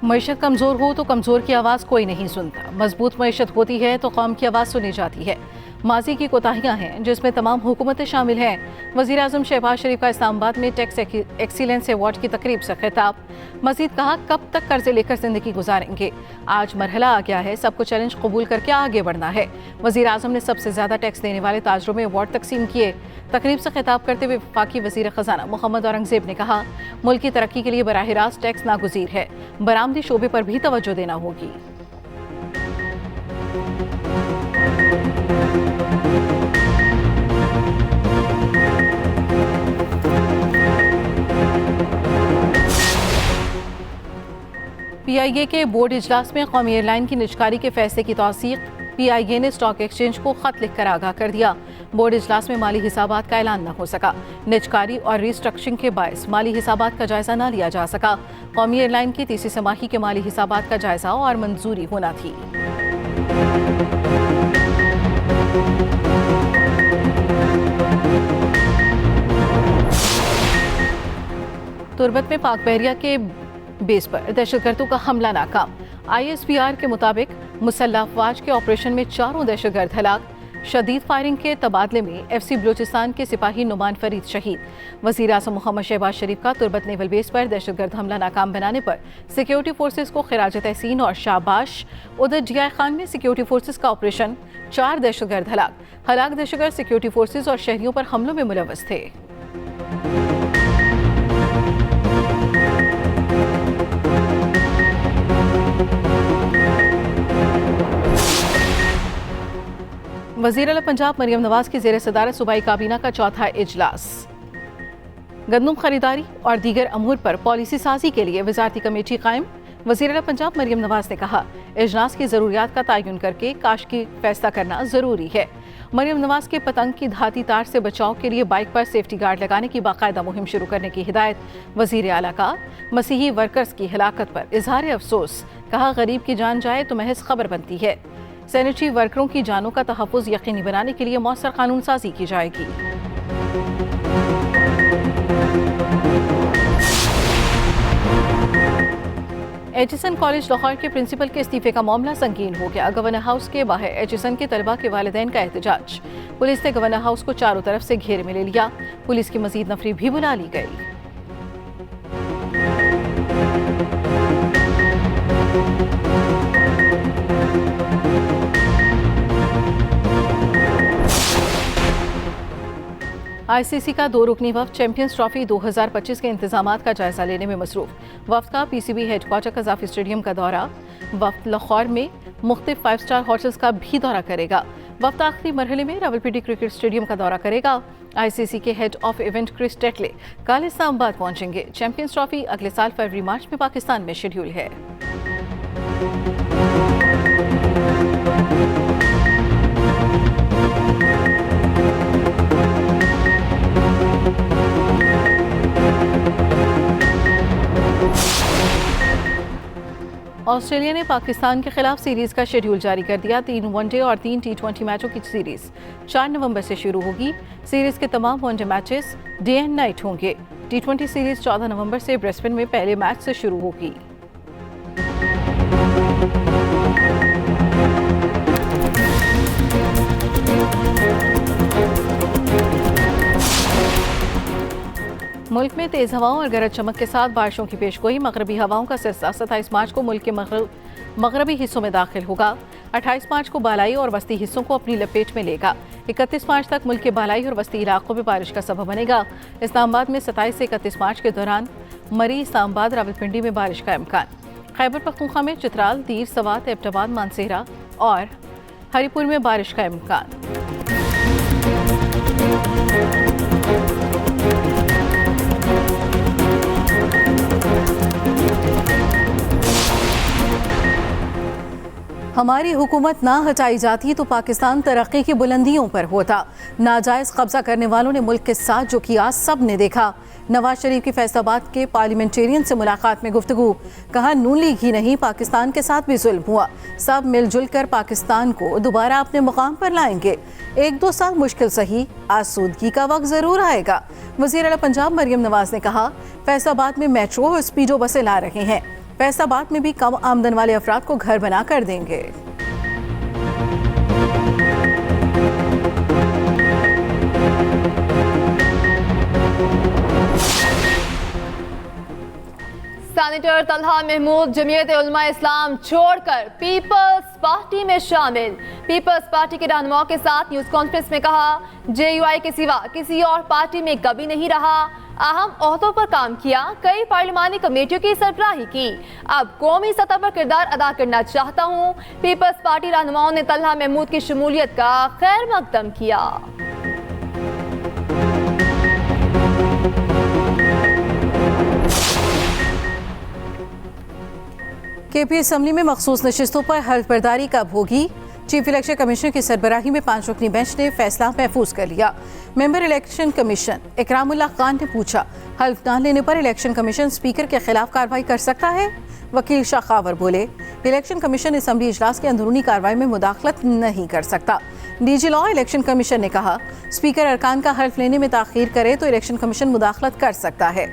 मईशत कमज़ोर हो तो कमज़ोर की आवाज़ कोई नहीं सुनता। मजबूत मईशत होती है तो कौम की आवाज़ सुनी जाती है। माजी की कोताहियाँ हैं जिसमें तमाम हुकूमतें शामिल हैं। वज़ीर-ए-आज़म शहबाज शरीफ का इस्लामाबाद में टैक्स एक्सीलेंस अवार्ड की तकरीब से खिताब। मज़ीद कहा, कब तक कर्जे लेकर ज़िंदगी गुजारेंगे। आज मरहला आ गया है, सबको चैलेंज कबूल करके आगे बढ़ना है। वज़ीर-ए-आज़म ने सबसे ज़्यादा टैक्स देने वाले ताजरों में अवार्ड तकसीम किए। तकरीब से खिताब करते हुए वफाकी वज़ीर ख़ज़ाना मोहम्मद औरंगज़ेब ने कहा, मुल्क की तरक्की के लिए बराह रास्त टैक्स नागुज़ीर है। बरामदी शोबे पर भी तवज्जो देना होगी। PIA के बोर्ड इजलास में कौमी एयरलाइन की निजकारी के फैसले की तौसीक। PIA ने स्टॉक एक्सचेंज को खत लिखकर आगाह कर दिया। बोर्ड इजलास में माली हिसाबात का ऐलान न हो सका। निजकारी और रिस्ट्रक्चरिंग के बायस माली हिसाबात का जायजा न लिया जा सका। कौमी एयरलाइन की तीसरी तिमाही के माली हिसाबात का जायजा और मंजूरी होना थी। तुर्बत में पाक बहरिया के बेस पर दहशतगर्दों का हमला नाकाम। ISPR के मुताबिक मुसल्लह अफवाज के ऑपरेशन में 4 दहशतगर्द हलाक। शदीद फायरिंग के तबादले में FC बलूचिस्तान के सिपाही नुमान फरीद शहीद। वज़ीर-ए-आज़म मोहम्मद शहबाज शरीफ का तुर्बत नेवल बेस पर दहशतगर्द हमला नाकाम बनाने पर सिक्योरिटी फोर्सेज को खिराज तहसीन और शाबाश। उधर GI खान में सिक्योरिटी फोर्सेज का ऑपरेशन, 4 दहशतगर्द हलाक दहशतगर्द सिक्योरिटी फोर्सेज और शहरियों पर हमलों में मुलव्वस थे। वज़ीर आला पंजाब मरियम नवाज की ज़ेर सदारत सूबाई काबीना का चौथा इजलास। गंदम खरीदारी और दीगर अमूर पर पॉलिसी साजी के लिए वज़ारती कमेटी कायम। वज़ीर आला पंजाब मरियम नवाज ने कहा, इजलास की ज़रूरियात का तयन करके काश की फैसला करना ज़रूरी है। मरियम नवाज के पतंग की धाती तार से बचाव के लिए बाइक पर सेफ्टी गार्ड लगाने की बाकायदा मुहिम शुरू करने की हिदायत। वज़ीर आला का मसीही वर्कर्स की हिलाकत पर इजहार अफसोस। कहा, गरीब की जान जाए तो महज खबर बनती है। सैनिटरी वर्करों की जानों का तहफ़्फ़ुज़ यकीनी बनाने के लिए मौसर कानून साजी की जाएगी। एचिसन कॉलेज लाहौर के प्रिंसिपल के इस्तीफे का मामला संगीन हो गया। गवर्नर हाउस के बाहर एचिसन के तलबा के वालिदैन का एहतजाज। पुलिस ने गवर्नर हाउस को चारों तरफ से घेरे में ले लिया। पुलिस की मजीद नफरी भी बुला ली गई। ICC का 2 रुकनी वफ्द चैंपियंस ट्रॉफी 2025 के इंतजामात का जायजा लेने में मसरूफ। वफ्द का PCB हेडक्वार्टर कज़ाफ़ी स्टेडियम का दौरा। वफ्द लाहौर में मुख्तलिफ 5 स्टार होटल्स का भी दौरा करेगा। वफ्द आखिरी मरहले में रावलपिंडी क्रिकेट स्टेडियम का दौरा करेगा। ICC के head of event Chris Tetley कल इस्लामाबाद पहुंचेंगे। चैंपियंस ट्रॉफी अगले साल फरवरी-मार्च में पाकिस्तान में शेड्यूल है। ऑस्ट्रेलिया ने पाकिस्तान के खिलाफ सीरीज का शेड्यूल जारी कर दिया। 3 वनडे और 3 T20 मैचों की सीरीज 4 नवंबर से शुरू होगी। सीरीज के तमाम one day matches day and night होंगे। T20 सीरीज 14 नवंबर से ब्रिस्बेन में पहले मैच से शुरू होगी। मुल्क में तेज हवाओं और गरज चमक के साथ बारिशों की पेशगोई। मगरबी हवाओं का सिलसिला 27 मार्च को मुल्क के मगरबी हिस्सों में दाखिल होगा। 28 मार्च को बालाई और वस्ती हिस्सों को अपनी लपेट में लेगा। 31 मार्च तक मुल्क के बालाई और वस्ती इलाकों में बारिश का सबब बनेगा। इस्लामाबाद में 27 से 31 मार्च के दौरान मरी, इस्लामाबाद, रावलपिंडी में बारिश का इम्कान। खैबर पख्तूनख्वा में चित्राल, दीर, सवात, एबटाबाद, मानसेरा और हरीपुर में बारिश का इम्कान। हमारी हुकूमत ना हटाई जाती तो पाकिस्तान तरक्की की बुलंदियों पर होता। नाजायज़ कब्जा करने वालों ने मुल्क के साथ जो किया सब ने देखा। नवाज शरीफ की फैसलाबाद के पार्लियामेंटेरियन से मुलाकात में गुफ्तगू। कहा, नून लीग ही नहीं पाकिस्तान के साथ भी जुल्म हुआ। सब मिलजुल कर पाकिस्तान को दोबारा अपने मुकाम पर लाएंगे। 1-2 साल मुश्किल सही, आसूदगी का वक्त जरूर आएगा। वज़ीर आला पंजाब मरियम नवाज ने कहा, फैसलाबाद में मेट्रो और स्पीडो बसें ला रहे हैं। फैसलाबाद में भी कम आमदन वाले अफराद को घर बना कर देंगे। सेनेटर तलहा महमूद जमीयत उलमा इस्लाम छोड़कर पीपल्स पार्टी में शामिल। पीपल्स पार्टी के रहनुमाओं के साथ न्यूज कॉन्फ्रेंस में कहा, जेयूआई के सिवा किसी और पार्टी में कभी नहीं रहा, अहम ओहदों पर काम किया, कई पार्लिमानी कमेटियों की सरबराही की, अब कौमी सतह पर किरदार अदा करना चाहता हूँ। पीपल्स पार्टी रहनुमाओं ने तलहा महमूद की शमूलियत का खैर मकदम किया। केपी असम्बली में मखसूस नशिस्तों पर हल्फ बर्दारी का भोगी। चीफ इलेक्शन कमिश्नर की सरबराही में 5 रुकनी बेंच ने फैसला महफूज कर लिया। Member election commission Ikramullah Khan ने पूछा, हल्फ न लेने पर इलेक्शन कमीशन स्पीकर के खिलाफ कार्रवाई कर सकता है? वकील शाह खावर बोले, इलेक्शन कमीशन असम्बली इजलास की अंदरूनी कार्रवाई में मुदाखलत नहीं कर सकता। डीजी लॉ इलेक्शन कमीशन ने कहा, स्पीकर अरकान का हल्फ लेने में ताखीर करे तो इलेक्शन कमीशन मुदाखलत कर सकता है।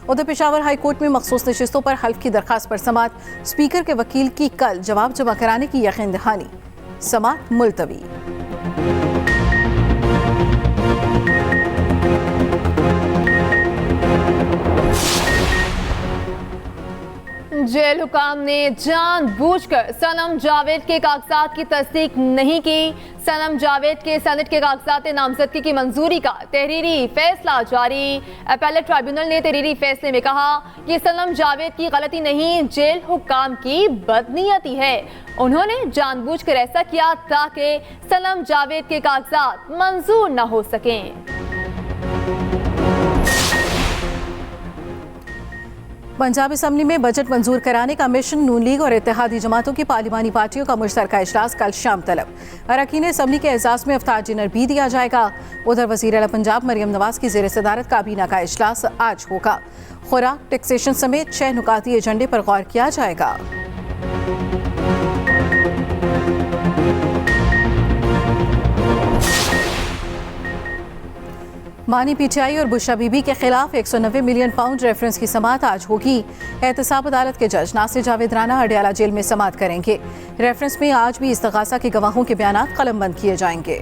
उधर पेशावर हाई कोर्ट में मखसूस नशिस्तों पर हल्फ की दरखास्त पर समाअत, स्पीकर के वकील की कल जवाब जमा कराने की यकीन दहानी, समाअत मुलतवी। जेल हुकाम ने जानबूझकर सनम जावेद के कागजात की तस्दीक नहीं की। सनम जावेद के सेनेट के कागजात नामजदगी की मंजूरी का तहरीरी फैसला जारी। अपीलेट ट्राइब्यूनल ने तहरीरी फैसले में कहा कि सनम जावेद की गलती नहीं, जेल हुकाम की बदनीयती है। उन्होंने जानबूझकर ऐसा किया ताकि सनम जावेद के कागजात मंजूर न हो सकें। पंजाब असम्बली में बजट मंजूर कराने का मिशन नून लीग और इत्तेहादी जमातों की पार्लिमानी पार्टियों का मुश्तरका इजलास कल शाम तलब। अरकान असम्बली के एजाज में अफ्तार डिनर भी दिया जाएगा। उधर वज़ीर आला पंजाब मरियम नवाज की ज़ेर सदारत काबीना का इजलास आज होगा। खुराक, टैक्सेशन समेत 6 नुकाती एजेंडे पर गौर किया जाएगा। मानी पीटीआई और बुशरा बीबी के खिलाफ 190 मिलियन पाउंड रेफरेंस की समाअत आज होगी। एहतसाब अदालत के जज नासिर जावेद राना अडयाला जेल में समाअत करेंगे। रेफरेंस में आज भी इस्तगासा के गवाहों के बयानात कलमबंद किए जाएंगे।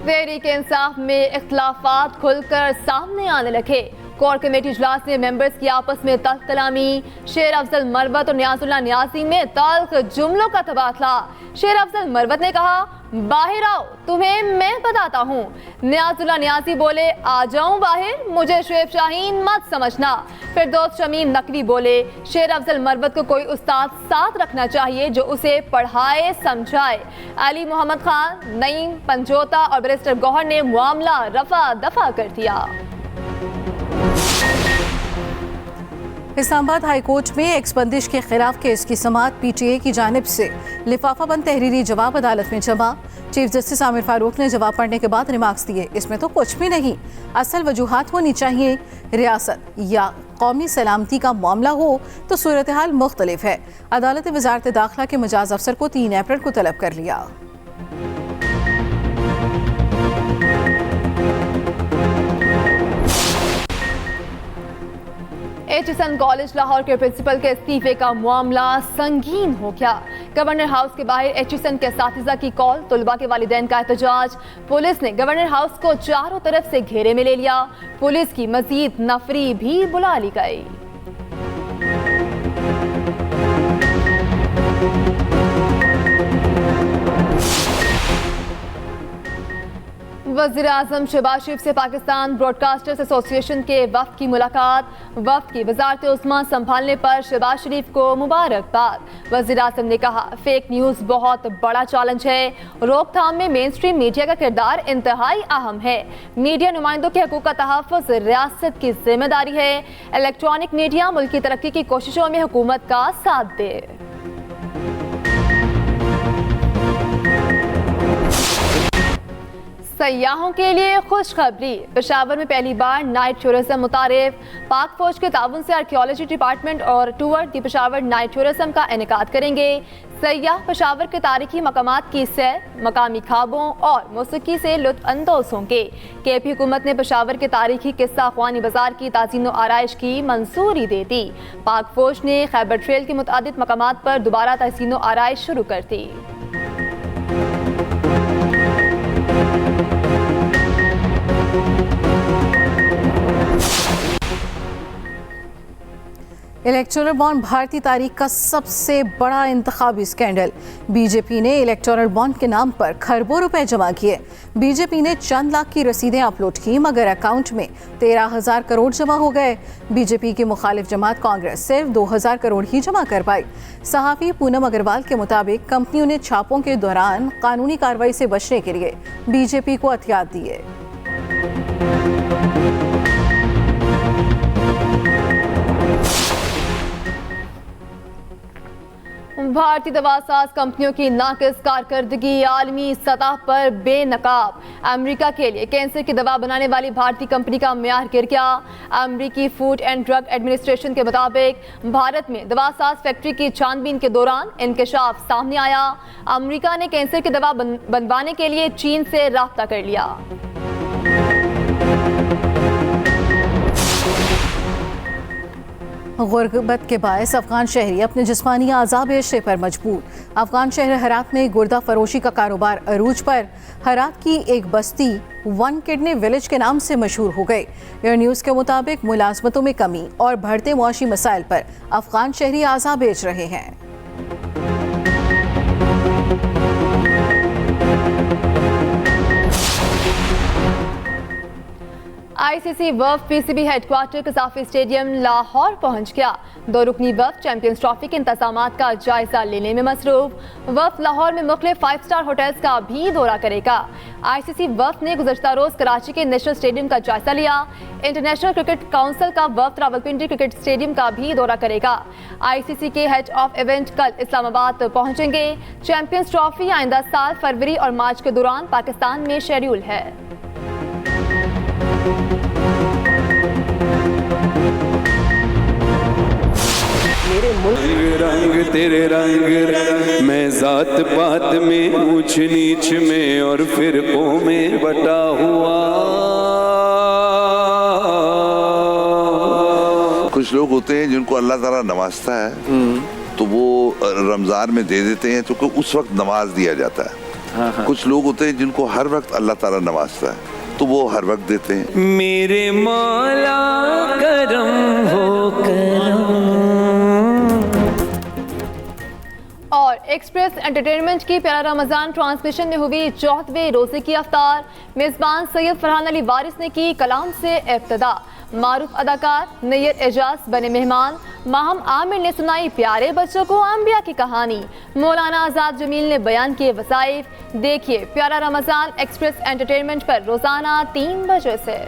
तहरीक इंसाफ में इख्तिलाफात खुलकर सामने आने लगे। कोर कमेटी इजलास में मेंबर्स की आपस में तल्ख कलामी। शेर अफजल मरवत और नियाजुल्लाह नियाजी में तल्ख जुमलों का तबादला। शेर अफजल मरवत ने कहा, बाहर आओ, तुम्हें मैं बताता हूँ। नियाजुल्लाह नियाजी बोले, आ जाऊं बाहर, मुझे शुएब शाहीन मत समझना। फिरदौस शमीम नकवी बोले, शेर अफजल मरवत को कोई उस्ताद साथ रखना चाहिए जो उसे पढ़ाए समझाए। अली मोहम्मद खान, नईम पंजोता और बैरिस्टर गौहर ने मामला रफा दफा कर दिया। इस्लामाबाद हाई कोर्ट में एक्स बंदिश के खिलाफ केस की समाअत पीटीए की जानिब से लिफाफा बंद तहरीरी जवाब अदालत में जमा। चीफ जस्टिस आमिर फारूक ने जवाब पढ़ने के बाद रिमार्क्स दिए, इसमें तो कुछ भी नहीं, असल वजूहात होनी चाहिए। रियासत या कौमी सलामती का मामला हो तो सूरत हाल मुख्तलिफ है। अदालत ने वजारत दाखिला के मजाज अफसर को 3 अप्रैल को तलब कर लिया। एचिसन कॉलेज लाहौर के प्रिंसिपल के इस्तीफे का मामला संगीन हो गया। गवर्नर हाउस के बाहर एचिसन के असातिज़ा की कॉल, तुलबा के वालिदैन का एहतजाज। पुलिस ने गवर्नर हाउस को चारों तरफ से घेरे में ले लिया। पुलिस की मजीद नफरी भी बुला ली गई। वज़ीर आज़म शहबाज शरीफ से पाकिस्तान ब्रॉडकास्टर्स एसोसिएशन के वफ़द की मुलाकात। वफ़द की वज़ारत उस्मा संभालने पर शहबाज शरीफ को मुबारकबाद। वज़ीर आज़म ने कहा, फेक न्यूज़ बहुत बड़ा चैलेंज है, रोकथाम में मेन स्ट्रीम मीडिया का किरदार इंतहाई अहम है। मीडिया नुमाइंदों के हकूक़ का तहफ़्फ़ुज़ रियासत की जिम्मेदारी है। इलेक्ट्रॉनिक मीडिया मुल्क की तरक्की की कोशिशों में हुकूमत का साथ दे। सयाहों के लिए खुशखबरी। पेशावर में पहली बार नाइट टूरिज्म मुतारिफ। पाक फौज के ताउन से आर्कियोलॉजी डिपार्टमेंट और टूर दी पेशावर नाइट टूरिज्म का इनेकाद करेंगे। सयाह पेशावर के तारीखी मकामात की सैर, मकामी खाबों और मौसीकी से लुत्फ अंदोज होंगे। केपी हुकूमत ने पेशावर के तारीखी किस्सा ख्वानी बाजार की ताज़ीनो आराइश की मंजूरी दे दी। पाक फौज ने खैबर ट्रेल के मुतादिद मकामात पर दोबारा ताज़ीनो आराइश शुरू कर दी। इलेक्टोरल बॉन्ड भारतीय तारीख का सबसे बड़ा इंतखाबी स्कैंडल। बीजेपी ने इलेक्टोरल बॉन्ड के नाम पर खरबों रुपए जमा किए। बीजेपी ने चंद लाख की रसीदें अपलोड की मगर अकाउंट में 13,000 करोड़ जमा हो गए। बीजेपी की मुखालिफ जमात कांग्रेस सिर्फ 2,000 करोड़ ही जमा कर पाई। सहाफ़ी पूनम अग्रवाल के मुताबिक कंपनियों ने छापों के दौरान कानूनी कार्रवाई से बचने के लिए बीजेपी को एहतियात दिए। भारतीय दवासाज कंपनियों की नाकिस कारकर्दगी आलमी सतह पर बेनकाब। अमेरिका के लिए कैंसर की दवा बनाने वाली भारतीय कंपनी का म्यार गिर गया। अमेरिकी फूड एंड ड्रग एडमिनिस्ट्रेशन के मुताबिक भारत में दवासाज फैक्ट्री की छानबीन के दौरान इंकशाफ सामने आया। अमेरिका ने कैंसर की दवा बनवाने के लिए चीन से राब्ता कर लिया। गुर्बत के बायस अफगान शहरी अपने जिस्मानी आज़ा बेचने पर मजबूर। अफगान शहर हेरात में गुर्दा फरोशी का कारोबार अरूज पर। हेरात की एक बस्ती वन किडनी विलेज के नाम से मशहूर हो गई। एयर न्यूज़ के मुताबिक मुलाजमतों में कमी और बढ़ते मुआशी मसाइल पर अफगान शहरी आज़ा बेच रहे हैं। आईसीसी वफ़ PCB headquarter Gaddafi stadium Lahore पहुंच गया। 2 रुकनी वफ़ चैंपियंस ट्रॉफी के इंतजामात का जायजा लेने में मसरूफ। वफ़ लाहौर में मुख्तलिफ 5 स्टार होटल्स का भी दौरा करेगा। आईसीसी वफ़ ने गुज़श्ता रोज़ कराची के नेशनल स्टेडियम का जायजा लिया। इंटरनेशनल क्रिकेट काउंसिल का वफ़ रावलपिंडी क्रिकेट स्टेडियम का भी दौरा करेगा। आईसीसी के हेड ऑफ इवेंट कल इस्लामाबाद पहुंचेंगे। चैंपियंस ट्रॉफी आइंदा साल फरवरी और मार्च के दौरान पाकिस्तान में शेड्यूल है। रंग तेरे रंग मैं जात पात में ऊंच नीच में और फिरकों में बटा हुआ। कुछ लोग होते हैं जिनको अल्लाह ताला नवाजता है तो वो रमजान में दे देते हैं तो उस वक्त नमाज दिया जाता है। कुछ लोग होते हैं जिनको हर वक्त अल्लाह ताला नवाजता है तो वो हर वक्त देते हैं। मेरे मौला करम हो करम। और एक्सप्रेस एंटरटेनमेंट की प्यारा रमजान ट्रांसमिशन में हुई 4वें रोजे की अफ्तार। मेजबान सैयद फरहान अली वारिस ने की कलाम से इब्तिदा। मारूफ अदाकार नैयर एजाज बने मेहमान। माहम आमिर ने सुनाई प्यारे बच्चों को अंबिया की कहानी। मौलाना आजाद जमील ने बयान किए वसाइफ। देखिए प्यारा रमजान एक्सप्रेस एंटरटेनमेंट पर रोजाना 3 बजे से।